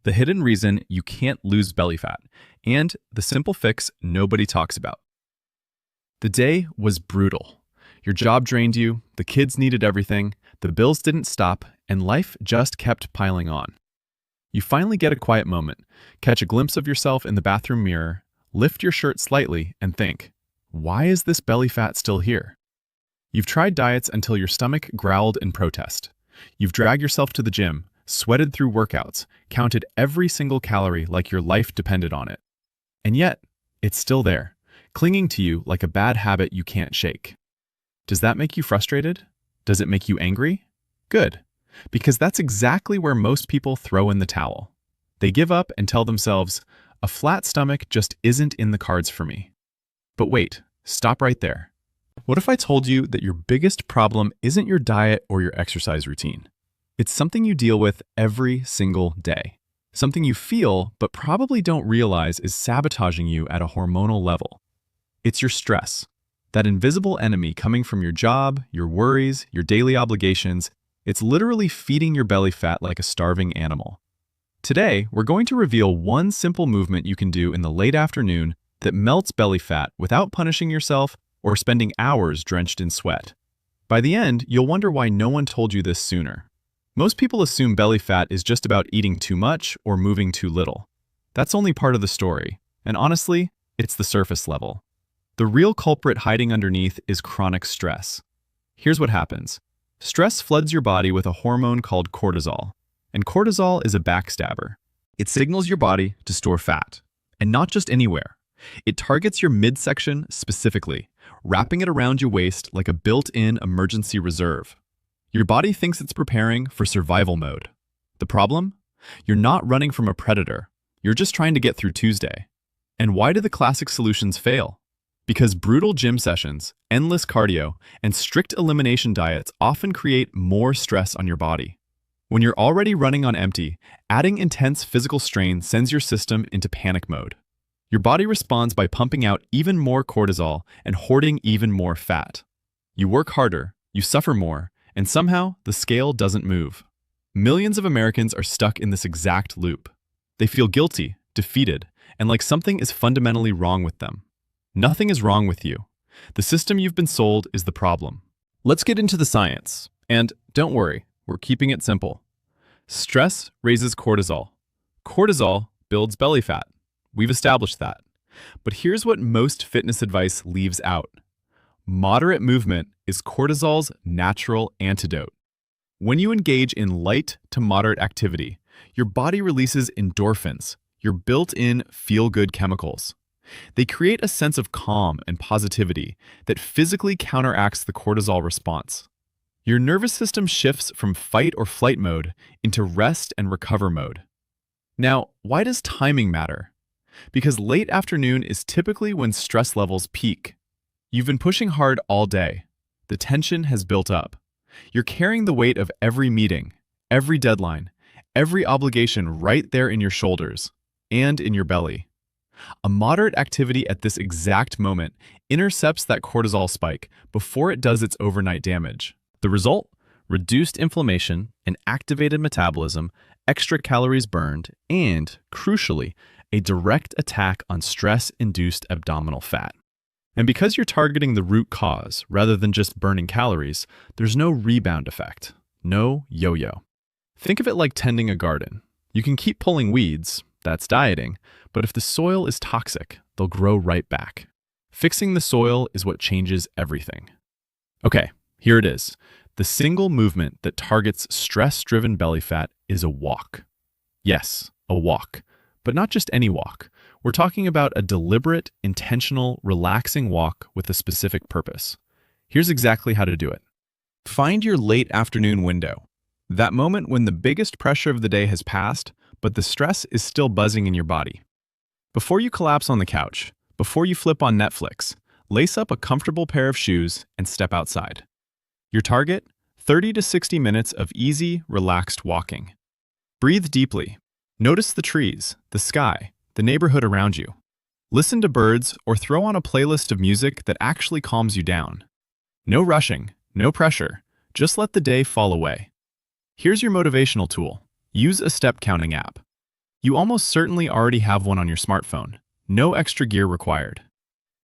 the hidden reason you can't lose belly fat, and the simple fix nobody talks about. The day was brutal. Your job drained you, the kids needed everything, the bills didn't stop, and life just kept piling on. You finally get a quiet moment, catch a glimpse of yourself in the bathroom mirror, lift your shirt slightly, and think, why is this belly fat still here? You've tried diets until your stomach growled in protest. You've dragged yourself to the gym, sweated through workouts, counted every single calorie like your life depended on it. And yet, it's still there, clinging to you like a bad habit you can't shake. Does that make you frustrated? Does it make you angry? Good, because that's exactly where most people throw in the towel. They give up and tell themselves, a flat stomach just isn't in the cards for me. But wait, stop right there. What if I told you that your biggest problem isn't your diet or your exercise routine? It's something you deal with every single day. Something you feel but probably don't realize is sabotaging you at a hormonal level. It's your stress, that invisible enemy coming from your job, your worries, your daily obligations. It's literally feeding your belly fat like a starving animal. Today, we're going to reveal one simple movement you can do in the late afternoon that melts belly fat without punishing yourself or spending hours drenched in sweat. By the end, you'll wonder why no one told you this sooner. Most people assume belly fat is just about eating too much or moving too little. That's only part of the story, and honestly, it's the surface level. The real culprit hiding underneath is chronic stress. Here's what happens. Stress floods your body with a hormone called cortisol, and cortisol is a backstabber. It signals your body to store fat, and not just anywhere. It targets your midsection specifically, wrapping it around your waist like a built-in emergency reserve. Your body thinks it's preparing for survival mode. The problem? You're not running from a predator. You're just trying to get through Tuesday. And why do the classic solutions fail? Because brutal gym sessions, endless cardio, and strict elimination diets often create more stress on your body. When you're already running on empty, adding intense physical strain sends your system into panic mode. Your body responds by pumping out even more cortisol and hoarding even more fat. You work harder, you suffer more, and somehow the scale doesn't move. Millions of Americans are stuck in this exact loop. They feel guilty, defeated, and like something is fundamentally wrong with them. Nothing is wrong with you. The system you've been sold is the problem. Let's get into the science. And don't worry, we're keeping it simple. Stress raises cortisol. Cortisol builds belly fat. We've established that. But here's what most fitness advice leaves out. Moderate movement is cortisol's natural antidote. When you engage in light to moderate activity, your body releases endorphins, your built-in feel-good chemicals. They create a sense of calm and positivity that physically counteracts the cortisol response. Your nervous system shifts from fight or flight mode into rest and recover mode. Now, why does timing matter? Because late afternoon is typically when stress levels peak. You've been pushing hard all day. The tension has built up. You're carrying the weight of every meeting, every deadline, every obligation right there in your shoulders and in your belly. A moderate activity at this exact moment intercepts that cortisol spike before it does its overnight damage. The result? Reduced inflammation, an activated metabolism, extra calories burned, and, crucially, a direct attack on stress-induced abdominal fat. And because you're targeting the root cause rather than just burning calories, there's no rebound effect, no yo-yo. Think of it like tending a garden. You can keep pulling weeds, that's dieting, but if the soil is toxic, they'll grow right back. Fixing the soil is what changes everything. Okay, here it is. The single movement that targets stress-driven belly fat is a walk. Yes, a walk, but not just any walk. We're talking about a deliberate, intentional, relaxing walk with a specific purpose. Here's exactly how to do it. Find your late afternoon window. That moment when the biggest pressure of the day has passed, but the stress is still buzzing in your body. Before you collapse on the couch, before you flip on Netflix, lace up a comfortable pair of shoes and step outside. Your target? 30 to 60 minutes of easy, relaxed walking. Breathe deeply. Notice the trees, the sky, the neighborhood around you. Listen to birds or throw on a playlist of music that actually calms you down. No rushing, no pressure, just let the day fall away. Here's your motivational tool. Use a step counting app. You almost certainly already have one on your smartphone. No extra gear required.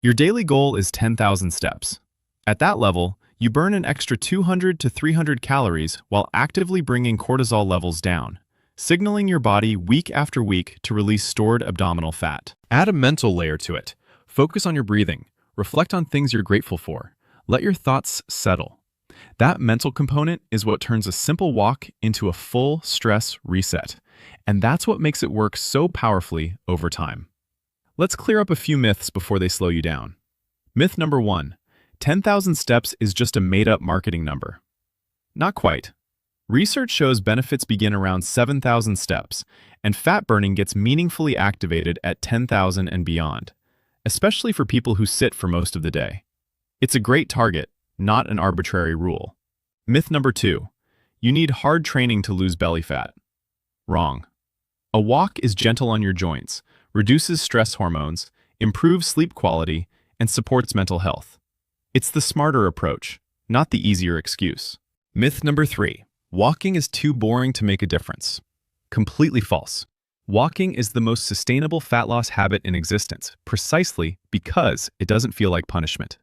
Your daily goal is 10,000 steps. At that level, you burn an extra 200 to 300 calories while actively bringing cortisol levels down, signaling your body week after week to release stored abdominal fat. Add a mental layer to it. Focus on your breathing. Reflect on things you're grateful for. Let your thoughts settle. That mental component is what turns a simple walk into a full stress reset. And that's what makes it work so powerfully over time. Let's clear up a few myths before they slow you down. Myth number 1. 10,000 steps is just a made-up marketing number. Not quite. Research shows benefits begin around 7,000 steps, and fat burning gets meaningfully activated at 10,000 and beyond, especially for people who sit for most of the day. It's a great target, not an arbitrary rule. Myth number 2. You need hard training to lose belly fat. Wrong. A walk is gentle on your joints, reduces stress hormones, improves sleep quality, and supports mental health. It's the smarter approach, not the easier excuse. Myth number 3. Walking is too boring to make a difference. Completely false. Walking is the most sustainable fat loss habit in existence, precisely because it doesn't feel like punishment.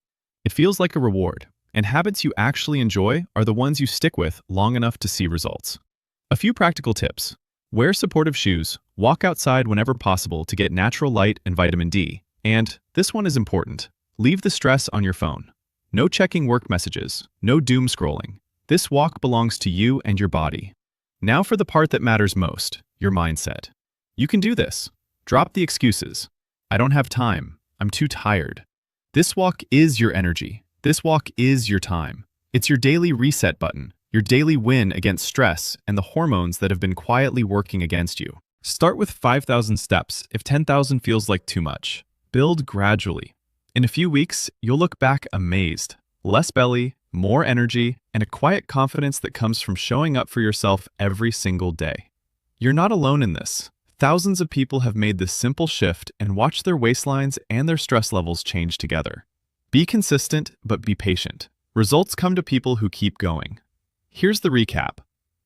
It feels like a reward, and habits you actually enjoy are the ones you stick with long enough to see results. A few practical tips. Wear supportive shoes, walk outside whenever possible to get natural light and vitamin D, and, this one is important, leave the stress on your phone. No checking work messages, no doom scrolling. This walk belongs to you and your body. Now for the part that matters most, your mindset. You can do this. Drop the excuses. I don't have time. I'm too tired. This walk is your energy. This walk is your time. It's your daily reset button, your daily win against stress and the hormones that have been quietly working against you. Start with 5,000 steps if 10,000 feels like too much. Build gradually. In a few weeks, you'll look back amazed. Less belly, more energy, and a quiet confidence that comes from showing up for yourself every single day. You're not alone in this. Thousands of people have made this simple shift and watched their waistlines and their stress levels change together. Be consistent, but be patient. Results come to people who keep going. Here's the recap.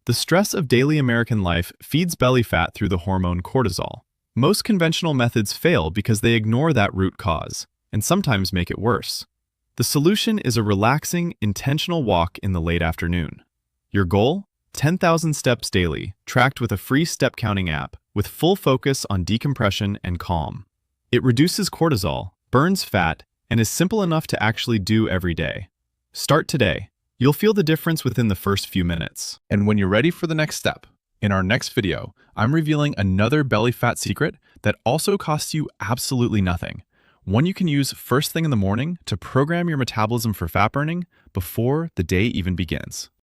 The stress of daily American life feeds belly fat through the hormone cortisol. Most conventional methods fail because they ignore that root cause, and sometimes make it worse. The solution is a relaxing, intentional walk in the late afternoon. Your goal? 10,000 steps daily, tracked with a free step-counting app, with full focus on decompression and calm. It reduces cortisol, burns fat, and is simple enough to actually do every day. Start today. You'll feel the difference within the first few minutes. And when you're ready for the next step, in our next video, I'm revealing another belly fat secret that also costs you absolutely nothing. One you can use first thing in the morning to program your metabolism for fat burning before the day even begins.